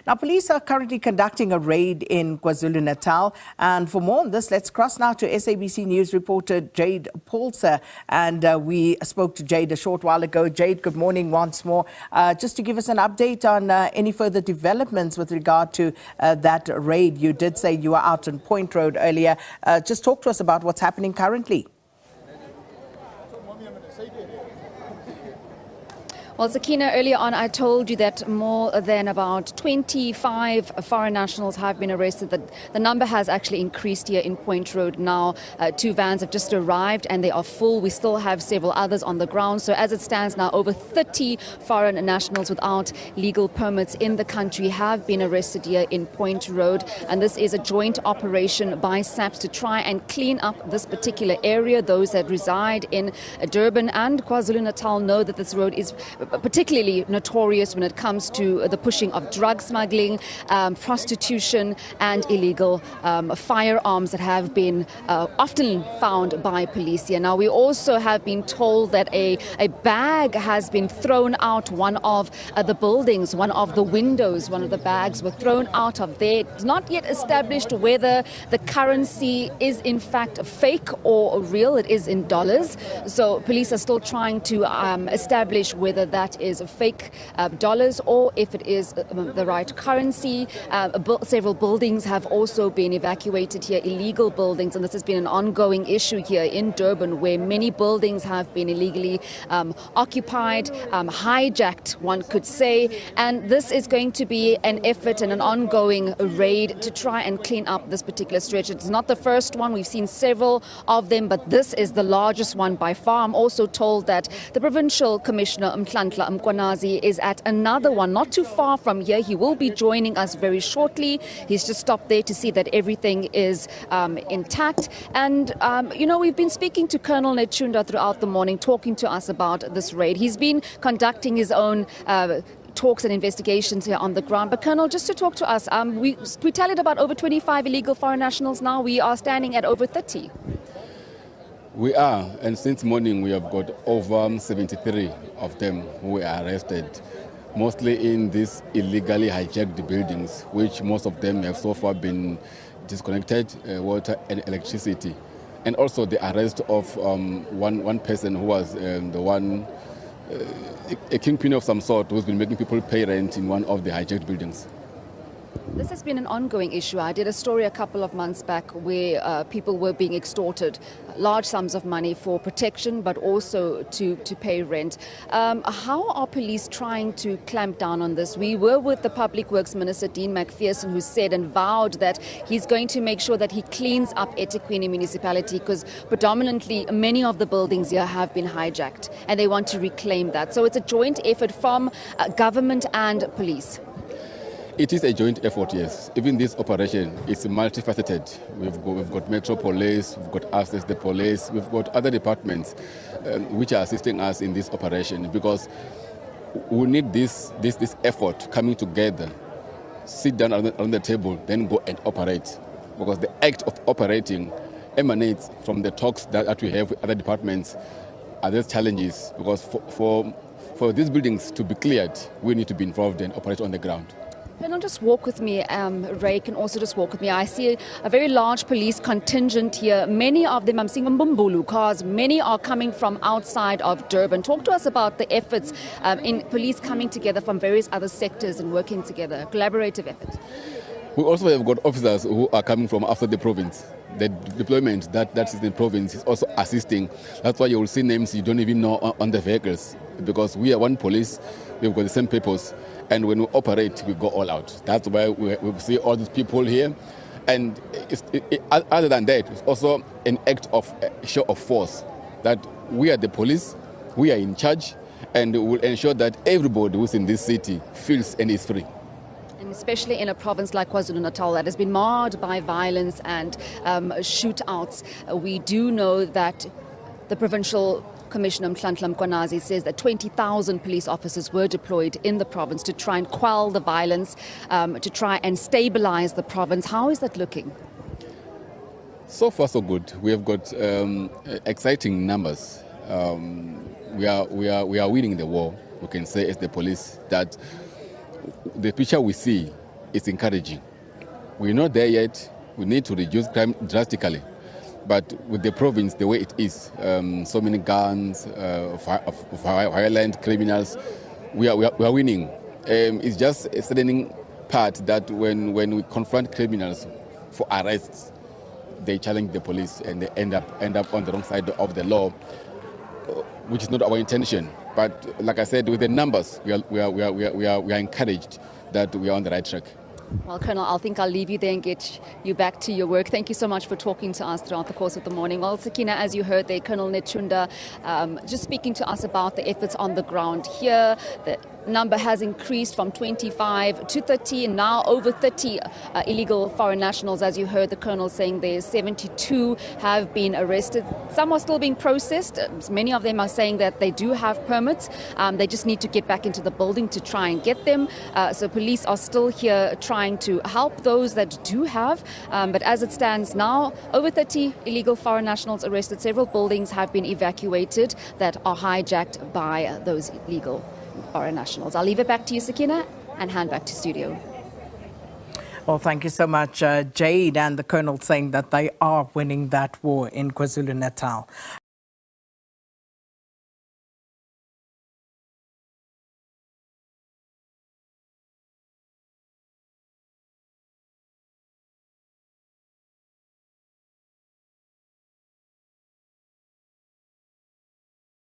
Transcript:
Now, police are currently conducting a raid in KwaZulu-Natal. And for more on this, let's cross now to SABC News reporter Jade Paulser. And we spoke to Jade a short while ago. Jade, good morning once more. Just to give us an update on any further developments with regard to that raid. You did say you were out on Point Road earlier. Just talk to us about what's happening currently. Well, Sakina, earlier on I told you that more than about 25 foreign nationals have been arrested. The number has actually increased here in Point Road now. 2 vans have just arrived and they are full. We still have several others on the ground. So as it stands now, over 30 foreign nationals without legal permits in the country have been arrested here in Point Road. And this is a joint operation by SAPS to try and clean up this particular area. Those that reside in Durban and KwaZulu-Natal know that this road is particularly notorious when it comes to the pushing of drug smuggling, prostitution and illegal firearms that have been often found by police here. Now, we also have been told that a bag has been thrown out one of the buildings, one of the windows, one of the bags were thrown out of there. It's not yet established whether the currency is in fact fake or real. It is in dollars. So police are still trying to establish whether that is fake dollars or if it is the right currency. Several buildings have also been evacuated here, illegal buildings, and this has been an ongoing issue here in Durban where many buildings have been illegally occupied, hijacked, one could say, and this is going to be an effort and an ongoing raid to try and clean up this particular stretch. It's not the first one, we've seen several of them, but this is the largest one by far. I'm also told that the Provincial Commissioner Mkwanasi is at another one not too far from here. He will be joining us very shortly. He's just stopped there to see that everything is intact. And, we've been speaking to Colonel Nechunda throughout the morning, talking to us about this raid. He's been conducting his own talks and investigations here on the ground. But Colonel, just to talk to us, we tallied about over 25 illegal foreign nationals now. We are standing at over 30. We are, and since morning we have got over 73 of them who were arrested, mostly in these illegally hijacked buildings, which most of them have so far been disconnected, water and electricity. And also the arrest of one person who was a kingpin of some sort who's been making people pay rent in one of the hijacked buildings. This has been an ongoing issue. I did a story a couple of months back where people were being extorted large sums of money for protection, but also to pay rent. How are police trying to clamp down on this? We were with the Public Works Minister, Dean McPherson, who said and vowed that he's going to make sure that he cleans up eThekwini municipality because predominantly many of the buildings here have been hijacked and they want to reclaim that. So it's a joint effort from government and police. It is a joint effort, yes. Even this operation is multifaceted. We've got Metro Police, we've got us as the police, we've got other departments which are assisting us in this operation because we need this effort coming together, sit down on the table, then go and operate. Because the act of operating emanates from the talks that we have with other departments. Other challenges, because for these buildings to be cleared, we need to be involved and operate on the ground. Can you just walk with me, Ray can also just walk with me. I see a very large police contingent here. Many of them, I'm seeing Mbumbulu cars, many are coming from outside of Durban. Talk to us about the efforts in police coming together from various other sectors and working together, collaborative effort. We also have got officers who are coming from outside the province. The deployment that's in the province is also assisting. That's why you will see names you don't even know on the vehicles, because we are one police, we've got the same purpose, and when we operate, we go all out. That's why we see all these people here. And other than that, it's also an act of show of force, that we are the police, we are in charge, and we will ensure that everybody who's in this city feels and is free. Especially in a province like KwaZulu-Natal that has been marred by violence and shootouts. We do know that the Provincial Commissioner Mkwanasi says that 20,000 police officers were deployed in the province to try and quell the violence, to try and stabilize the province. How is that looking? So far, so good. We have got exciting numbers. We are winning the war. We can say as the police that the picture we see is encouraging. We're not there yet. We need to reduce crime drastically. But with the province the way it is, so many guns, violent criminals, we are winning. It's just a saddening part that when we confront criminals for arrests, they challenge the police and they end up on the wrong side of the law, which is not our intention. But like I said, with the numbers, we are encouraged that we are on the right track. Well, Colonel, I think I'll leave you there and get you back to your work. Thank you so much for talking to us throughout the course of the morning. Well, Sakina, as you heard there, Colonel Nechunda just speaking to us about the efforts on the ground here. The number has increased from 25 to 30, and now over 30 illegal foreign nationals. As you heard the Colonel saying, there 72 have been arrested. Some are still being processed. Many of them are saying that they do have permits. They just need to get back into the building to try and get them. So police are still here trying to help those that do have. But as it stands now, over 30 illegal foreign nationals arrested. Several buildings have been evacuated that are hijacked by those illegal foreign nationals. I'll leave it back to you, Sakina, and hand back to studio. Well, thank you so much, Jade, and the Colonel saying that they are winning that war in KwaZulu-Natal.